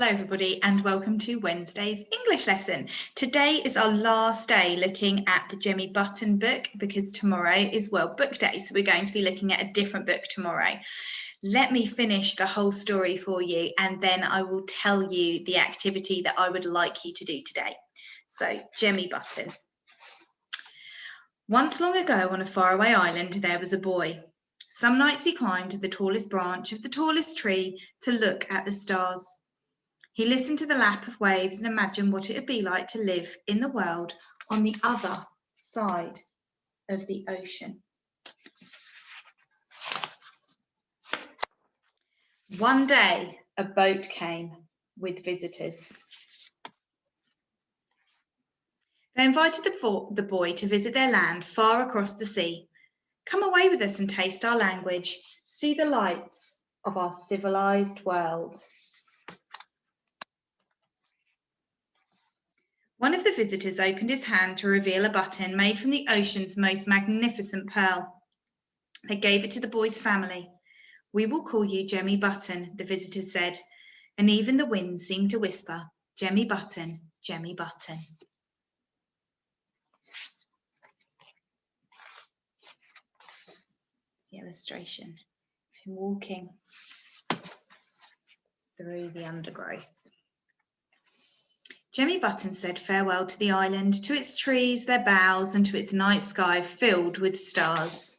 Hello everybody and welcome to Wednesday's English lesson. Today is our last day looking at the Jemmy Button book because tomorrow is World Book Day, so we're going to be looking at a different book tomorrow. Let me finish the whole story for you and then I will tell you the activity that I would like you to do today. So, Jemmy Button. Once long ago on a faraway island there was a boy. Some nights he climbed the tallest branch of the tallest tree to look at the stars. He listened to the lap of waves and imagined what it would be like to live in the world on the other side of the ocean. One day, a boat came with visitors. They invited the boy to visit their land far across the sea. Come away with us and taste our language. See the lights of our civilized world. One of the visitors opened his hand to reveal a button made from the ocean's most magnificent pearl. They gave it to the boy's family. We will call you Jemmy Button, the visitor said, and even the wind seemed to whisper, Jemmy Button, Jemmy Button. The illustration of him walking through the undergrowth. Jemmy Button said farewell to the island, to its trees, their boughs, and to its night sky filled with stars.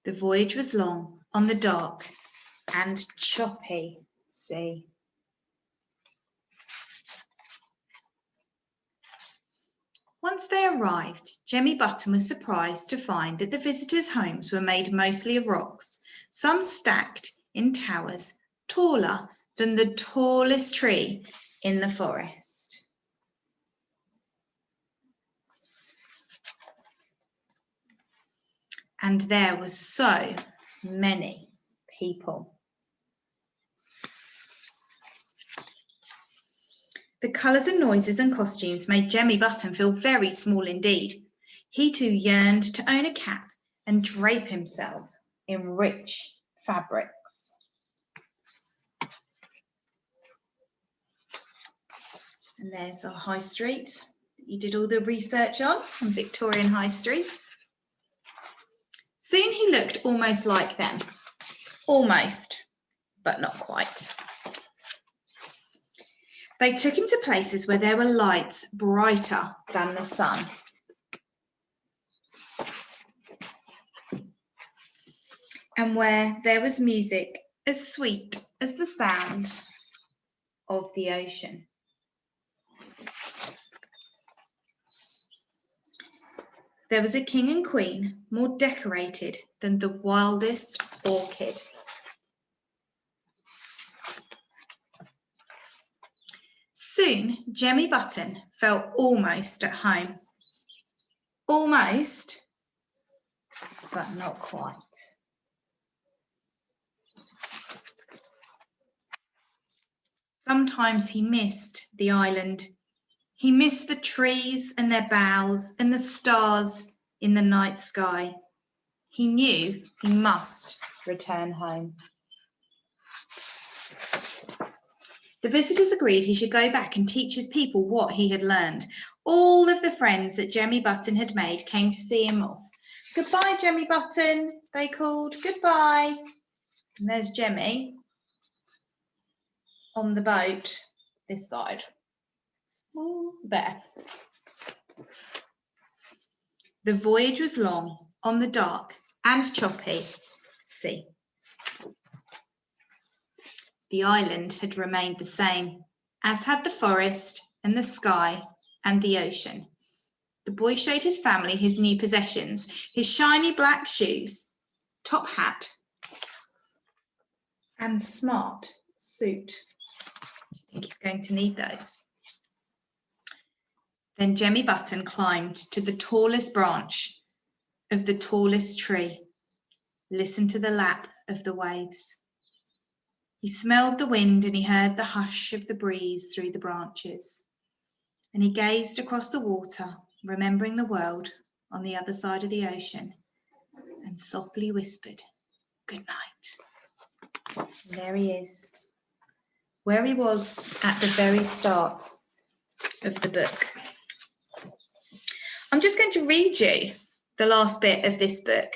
The voyage was long on the dark and choppy sea. Once they arrived, Jemmy Button was surprised to find that the visitors' homes were made mostly of rocks, some stacked in towers taller than the tallest tree in the forest. And there were so many people. The colours and noises and costumes made Jemmy Button feel very small indeed. He too yearned to own a cap and drape himself in rich fabrics. And there's our high street that you did all the research on Victorian High Street. Soon he looked almost like them. Almost, but not quite. They took him to places where there were lights brighter than the sun. And where there was music as sweet as the sound of the ocean. There was a king and queen more decorated than the wildest orchid. Soon, Jemmy Button felt almost at home. Almost, but not quite. Sometimes he missed the island. He missed the trees and their boughs and the stars in the night sky. He knew he must return home. The visitors agreed he should go back and teach his people what he had learned. All of the friends that Jemmy Button had made came to see him off. Goodbye, Jemmy Button, they called. Goodbye. And there's Jemmy on the boat this side. There. The voyage was long on the dark and choppy sea. The island had remained the same, as had the forest and the sky and the ocean. The boy showed his family his new possessions, his shiny black shoes, top hat, and smart suit. I think he's going to need those. Then Jemmy Button climbed to the tallest branch of the tallest tree, listened to the lap of the waves. He smelled the wind and he heard the hush of the breeze through the branches. And he gazed across the water, remembering the world on the other side of the ocean, and softly whispered, Good night. And there he is, where he was at the very start of the book. I'm just going to read you the last bit of this book,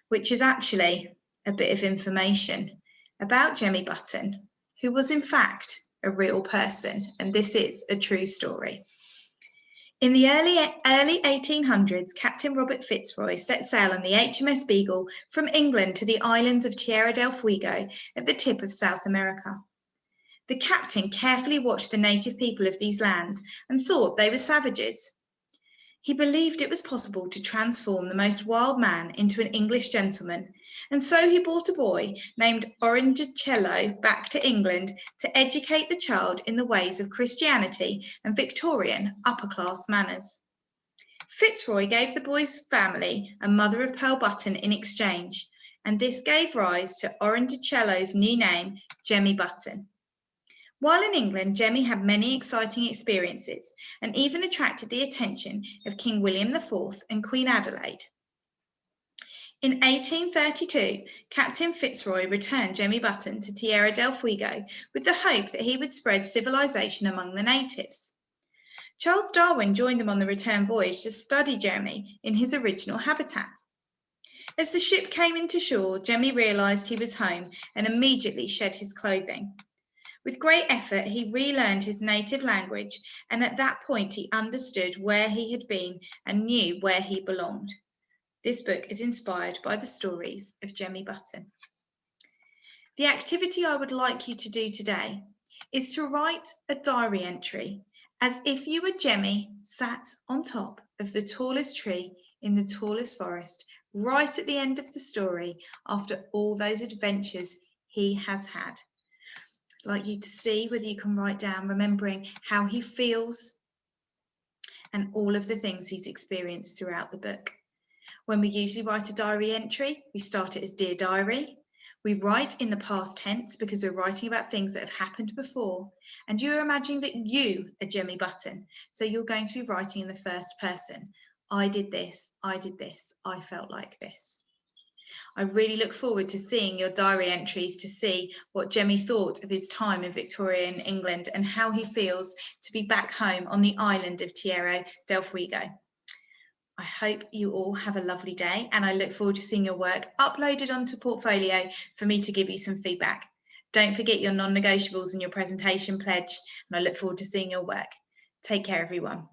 which is actually a bit of information about Jemmy Button, who was in fact a real person, and this is a true story. In the early 1800s, Captain Robert Fitzroy set sail on the HMS Beagle from England to the islands of Tierra del Fuego at the tip of South America. The captain carefully watched the native people of these lands and thought they were savages. He believed it was possible to transform the most wild man into an English gentleman, and so he brought a boy named Orangecello back to England to educate the child in the ways of Christianity and Victorian upper-class manners. Fitzroy gave the boy's family a mother-of-pearl button in exchange, and this gave rise to Orangecello's new name, Jemmy Button. While in England, Jemmy had many exciting experiences and even attracted the attention of King William IV and Queen Adelaide. In 1832, Captain Fitzroy returned Jemmy Button to Tierra del Fuego with the hope that he would spread civilization among the natives. Charles Darwin joined them on the return voyage to study Jemmy in his original habitat. As the ship came into shore, Jemmy realised he was home and immediately shed his clothing. With great effort, he relearned his native language, and at that point he understood where he had been and knew where he belonged. This book is inspired by the stories of Jemmy Button. The activity I would like you to do today is to write a diary entry as if you were Jemmy sat on top of the tallest tree in the tallest forest, right at the end of the story after all those adventures he has had. I'd like you to see whether you can write down, remembering how he feels and all of the things he's experienced throughout the book. When we usually write a diary entry, we start it as Dear Diary. We write in the past tense because we're writing about things that have happened before. And you're imagining that you are Jemmy Button. So you're going to be writing in the first person. I did this, I felt like this. I really look forward to seeing your diary entries to see what Jemmy thought of his time in Victorian England and how he feels to be back home on the island of Tierra del Fuego. I hope you all have a lovely day, and I look forward to seeing your work uploaded onto Portfolio for me to give you some feedback. Don't forget your non-negotiables and your presentation pledge, and I look forward to seeing your work. Take care, everyone.